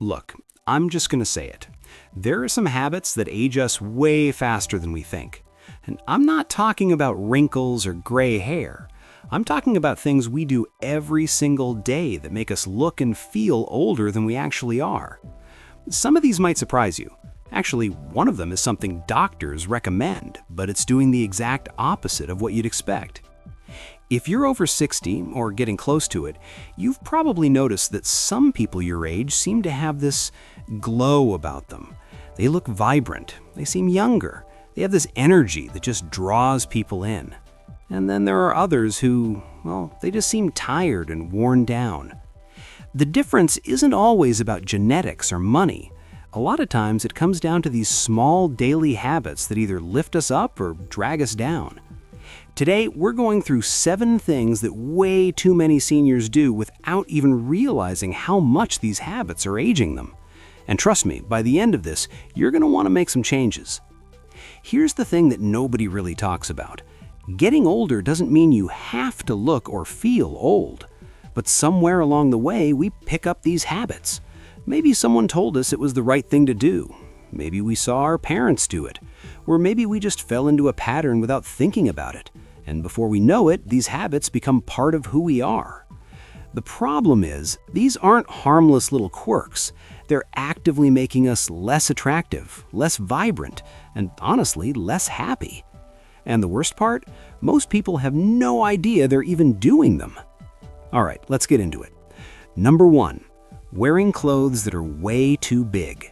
Look, I'm just going to say it. There are some habits that age us way faster than we think. And I'm not talking about wrinkles or gray hair. I'm talking about things we do every single day that make us look and feel older than we actually are. Some of these might surprise you. Actually, one of them is something doctors recommend, but it's doing the exact opposite of what you'd expect. If you're over 60 or getting close to it, you've probably noticed that some people your age seem to have this glow about them. They look vibrant, they seem younger, they have this energy that just draws people in. And then there are others who, well, they just seem tired and worn down. The difference isn't always about genetics or money. A lot of times it comes down to these small daily habits that either lift us up or drag us down. Today, we're going through 7 things that way too many seniors do without even realizing how much these habits are aging them. And trust me, by the end of this, you're going to want to make some changes. Here's the thing that nobody really talks about. Getting older doesn't mean you have to look or feel old. But somewhere along the way, we pick up these habits. Maybe someone told us it was the right thing to do. Maybe we saw our parents do it. Or maybe we just fell into a pattern without thinking about it. And before we know it, these habits become part of who we are. The problem is, these aren't harmless little quirks. They're actively making us less attractive, less vibrant, and honestly, less happy. And the worst part? Most people have no idea they're even doing them. All right, let's get into it. Number 1, wearing clothes that are way too big.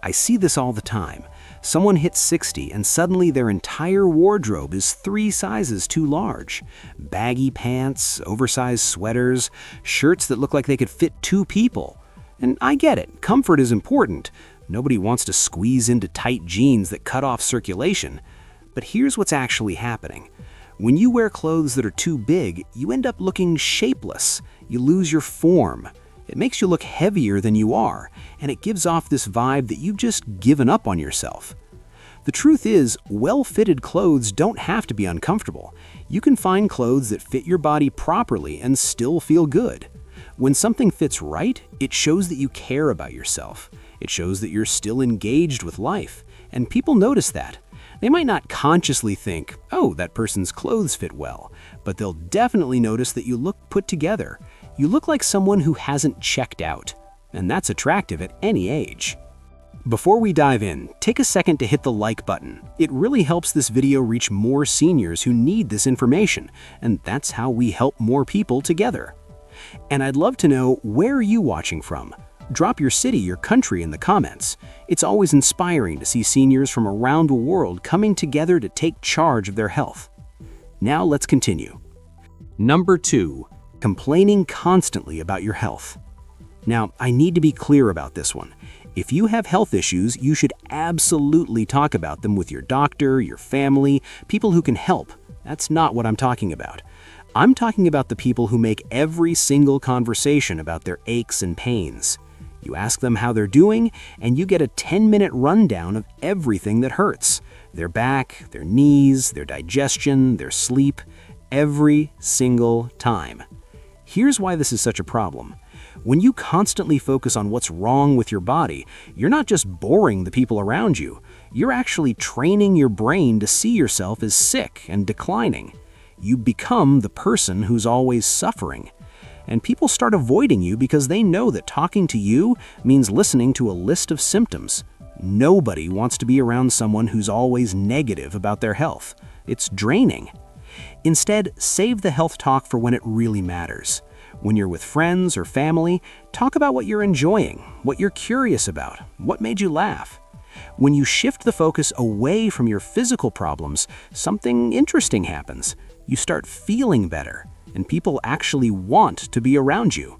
I see this all the time. Someone hits 60 and suddenly their entire wardrobe is 3 sizes too large. Baggy pants, oversized sweaters, shirts that look like they could fit 2 people. And I get it, comfort is important. Nobody wants to squeeze into tight jeans that cut off circulation. But here's what's actually happening. When you wear clothes that are too big, you end up looking shapeless. You lose your form. It makes you look heavier than you are, and it gives off this vibe that you've just given up on yourself. The truth is, well-fitted clothes don't have to be uncomfortable. You can find clothes that fit your body properly and still feel good. When something fits right, it shows that you care about yourself. It shows that you're still engaged with life, and people notice that. They might not consciously think, oh, that person's clothes fit well, but they'll definitely notice that you look put together. You look like someone who hasn't checked out, and that's attractive at any age. Before we dive in, take a second to hit the like button. It really helps this video reach more seniors who need this information, and that's how we help more people together. And I'd love to know, where are you watching from? Drop your city or country in the comments. It's always inspiring to see seniors from around the world coming together to take charge of their health. Now let's continue. Number 2. Complaining constantly about your health. Now, I need to be clear about this one. If you have health issues, you should absolutely talk about them with your doctor, your family, people who can help. That's not what I'm talking about. I'm talking about the people who make every single conversation about their aches and pains. You ask them how they're doing, and you get a 10-minute rundown of everything that hurts. Their back, their knees, their digestion, their sleep, every single time. Here's why this is such a problem. When you constantly focus on what's wrong with your body, you're not just boring the people around you. You're actually training your brain to see yourself as sick and declining. You become the person who's always suffering. And people start avoiding you because they know that talking to you means listening to a list of symptoms. Nobody wants to be around someone who's always negative about their health. It's draining. Instead, save the health talk for when it really matters. When you're with friends or family, talk about what you're enjoying, what you're curious about, what made you laugh. When you shift the focus away from your physical problems, something interesting happens. You start feeling better, and people actually want to be around you.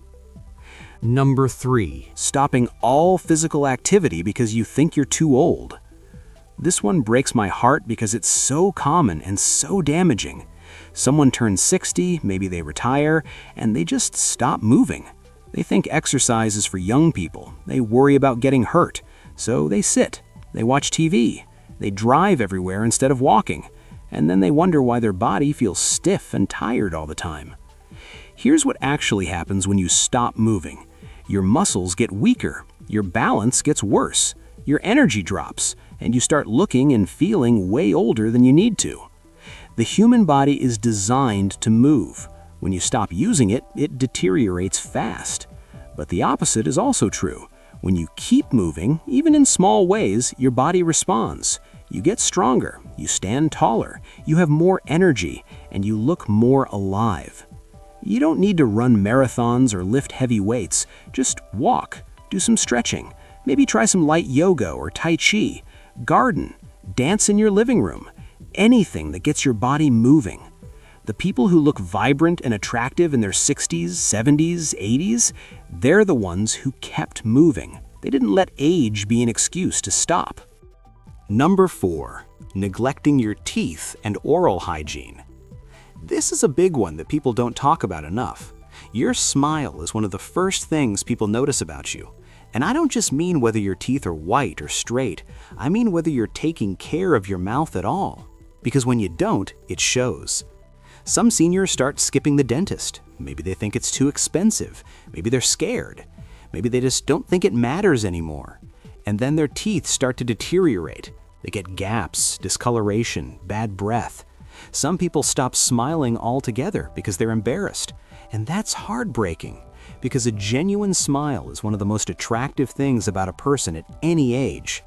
Number 3, stopping all physical activity because you think you're too old. This one breaks my heart because it's so common and so damaging. Someone turns 60, maybe they retire, and they just stop moving. They think exercise is for young people. They worry about getting hurt, so they sit, they watch TV, they drive everywhere instead of walking, and then they wonder why their body feels stiff and tired all the time. Here's what actually happens when you stop moving. Your muscles get weaker, Your balance gets worse, your energy drops, and you start looking and feeling way older than you need to. The human body is designed to move. When you stop using it, it deteriorates fast. But the opposite is also true. When you keep moving, even in small ways, your body responds. You get stronger, you stand taller, you have more energy, and you look more alive. You don't need to run marathons or lift heavy weights. Just walk, do some stretching, maybe try some light yoga or tai chi, garden, dance in your living room, anything that gets your body moving. The people who look vibrant and attractive in their 60s, 70s, 80s, they're the ones who kept moving. They didn't let age be an excuse to stop. Number 4, neglecting your teeth and oral hygiene. This is a big one that people don't talk about enough. Your smile is one of the first things people notice about you. And I don't just mean whether your teeth are white or straight. I mean whether you're taking care of your mouth at all. Because when you don't, it shows. Some seniors start skipping the dentist. Maybe they think it's too expensive. Maybe they're scared. Maybe they just don't think it matters anymore. And then their teeth start to deteriorate. They get gaps, discoloration, bad breath. Some people stop smiling altogether because they're embarrassed. And that's heartbreaking, because a genuine smile is one of the most attractive things about a person at any age.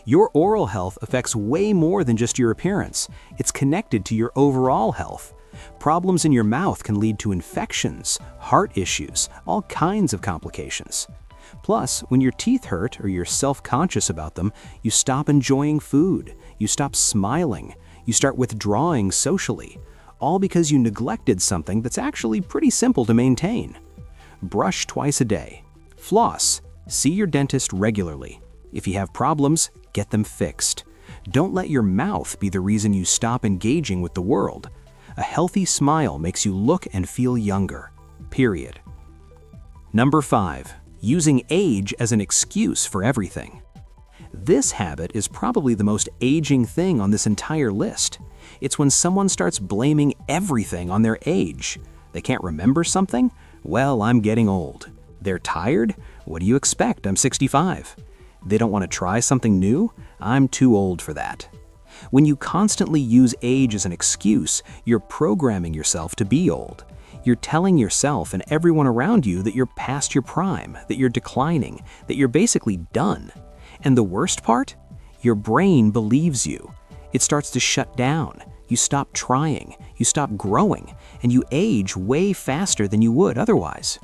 Your oral health affects way more than just your appearance. It's connected to your overall health. Problems in your mouth can lead to infections, heart issues, all kinds of complications. Plus, when your teeth hurt or you're self-conscious about them, you stop enjoying food, you stop smiling, you start withdrawing socially, all because you neglected something that's actually pretty simple to maintain. Brush twice a day. Floss. See your dentist regularly. If you have problems, get them fixed. Don't let your mouth be the reason you stop engaging with the world. A healthy smile makes you look and feel younger. Period. Number 5. Using age as an excuse for everything. This habit is probably the most aging thing on this entire list. It's when someone starts blaming everything on their age. They can't remember something? Well, I'm getting old. They're tired? What do you expect? I'm 65. They don't want to try something new? I'm too old for that. When you constantly use age as an excuse, you're programming yourself to be old. You're telling yourself and everyone around you that you're past your prime, that you're declining, that you're basically done. And the worst part? Your brain believes you. It starts to shut down. You stop trying, you stop growing, and you age way faster than you would otherwise.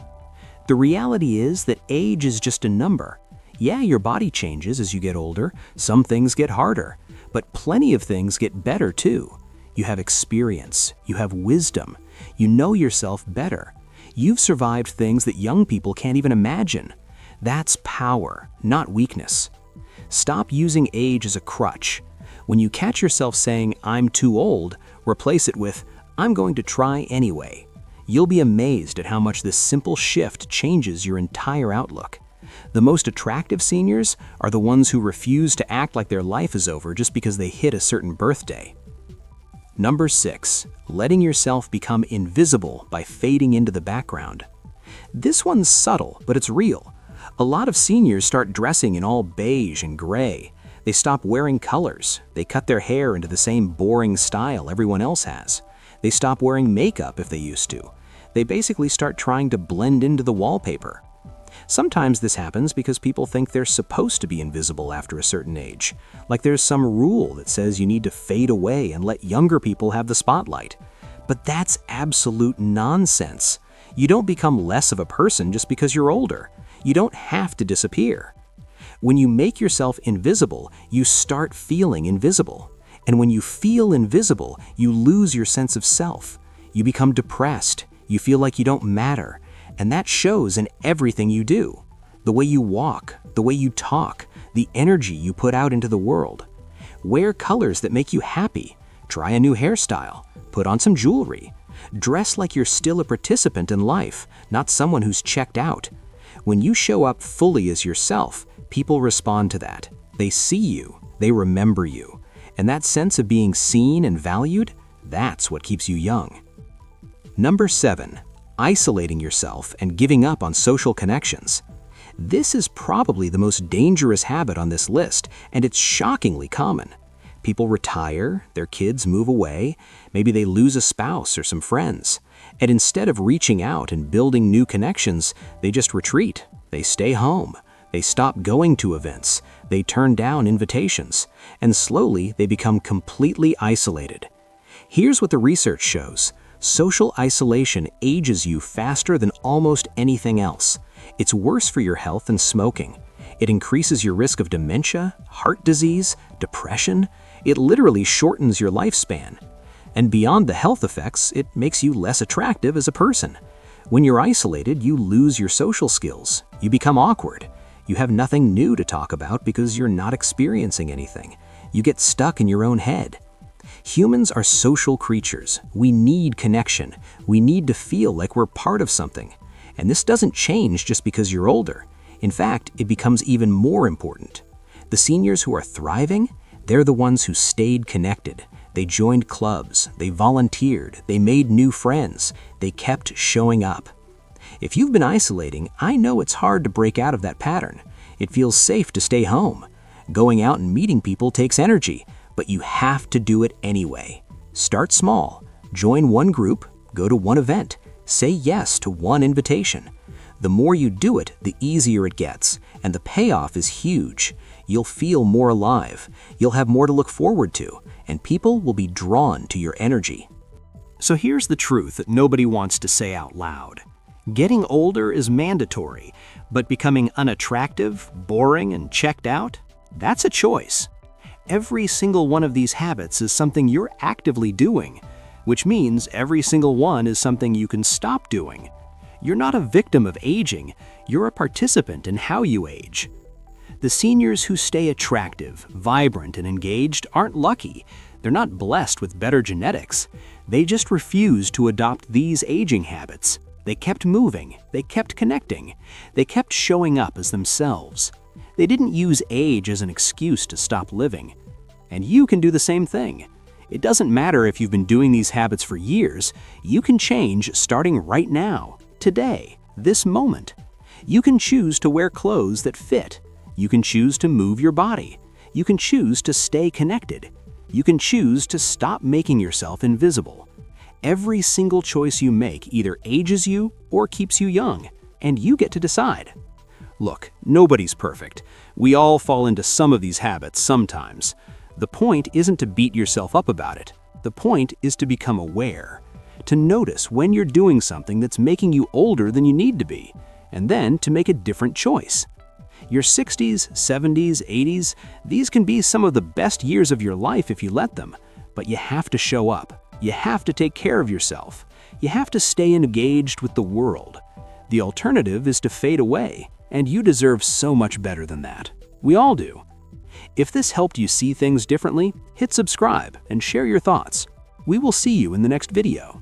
The reality is that age is just a number. Yeah, your body changes as you get older. Some things get harder, but plenty of things get better too. You have experience, you have wisdom, you know yourself better. You've survived things that young people can't even imagine. That's power, not weakness. Stop using age as a crutch. When you catch yourself saying, "I'm too old," replace it with, "I'm going to try anyway." You'll be amazed at how much this simple shift changes your entire outlook. The most attractive seniors are the ones who refuse to act like their life is over just because they hit a certain birthday. Number 6, letting yourself become invisible by fading into the background. This one's subtle, but it's real. A lot of seniors start dressing in all beige and gray. They stop wearing colors. They cut their hair into the same boring style everyone else has. They stop wearing makeup if they used to. They basically start trying to blend into the wallpaper. Sometimes this happens because people think they're supposed to be invisible after a certain age, like there's some rule that says you need to fade away and let younger people have the spotlight. But that's absolute nonsense. You don't become less of a person just because you're older. You don't have to disappear. When you make yourself invisible, you start feeling invisible. And when you feel invisible, you lose your sense of self. You become depressed. You feel like you don't matter. And that shows in everything you do. The way you walk, the way you talk, the energy you put out into the world. Wear colors that make you happy. Try a new hairstyle. Put on some jewelry. Dress like you're still a participant in life, not someone who's checked out. When you show up fully as yourself, people respond to that. They see you. They remember you. And that sense of being seen and valued, that's what keeps you young. Number 7. Isolating yourself and giving up on social connections. This is probably the most dangerous habit on this list, and it's shockingly common. People retire, their kids move away, maybe they lose a spouse or some friends. And instead of reaching out and building new connections, they just retreat. They stay home. They stop going to events. They turn down invitations. And slowly, they become completely isolated. Here's what the research shows. Social isolation ages you faster than almost anything else. It's worse for your health than smoking. It increases your risk of dementia, heart disease, depression. It literally shortens your lifespan. And beyond the health effects, it makes you less attractive as a person. When you're isolated, you lose your social skills. You become awkward. You have nothing new to talk about because you're not experiencing anything. You get stuck in your own head. Humans are social creatures. We need connection. We need to feel like we're part of something. And this doesn't change just because you're older. In fact, it becomes even more important. The seniors who are thriving, they're the ones who stayed connected. They joined clubs, they volunteered, they made new friends, they kept showing up. If you've been isolating, I know it's hard to break out of that pattern. It feels safe to stay home. Going out and meeting people takes energy, but you have to do it anyway. Start small, join one group, go to one event, say yes to one invitation. The more you do it, the easier it gets, and the payoff is huge. You'll feel more alive, you'll have more to look forward to, and people will be drawn to your energy. So here's the truth that nobody wants to say out loud. Getting older is mandatory, but becoming unattractive, boring, and checked out, that's a choice. Every single one of these habits is something you're actively doing, which means every single one is something you can stop doing. You're not a victim of aging, you're a participant in how you age. The seniors who stay attractive, vibrant, and engaged aren't lucky. They're not blessed with better genetics. They just refuse to adopt these aging habits. They kept moving, they kept connecting, they kept showing up as themselves. They didn't use age as an excuse to stop living. And you can do the same thing. It doesn't matter if you've been doing these habits for years, you can change starting right now, today, this moment. You can choose to wear clothes that fit. You can choose to move your body. You can choose to stay connected. You can choose to stop making yourself invisible. Every single choice you make either ages you or keeps you young, and you get to decide. Look, nobody's perfect. We all fall into some of these habits sometimes. The point isn't to beat yourself up about it. The point is to become aware, to notice when you're doing something that's making you older than you need to be, and then to make a different choice. Your 60s, 70s, 80s, these can be some of the best years of your life if you let them, but you have to show up. You have to take care of yourself. You have to stay engaged with the world. The alternative is to fade away, and you deserve so much better than that. We all do. If this helped you see things differently, hit subscribe and share your thoughts. We will see you in the next video.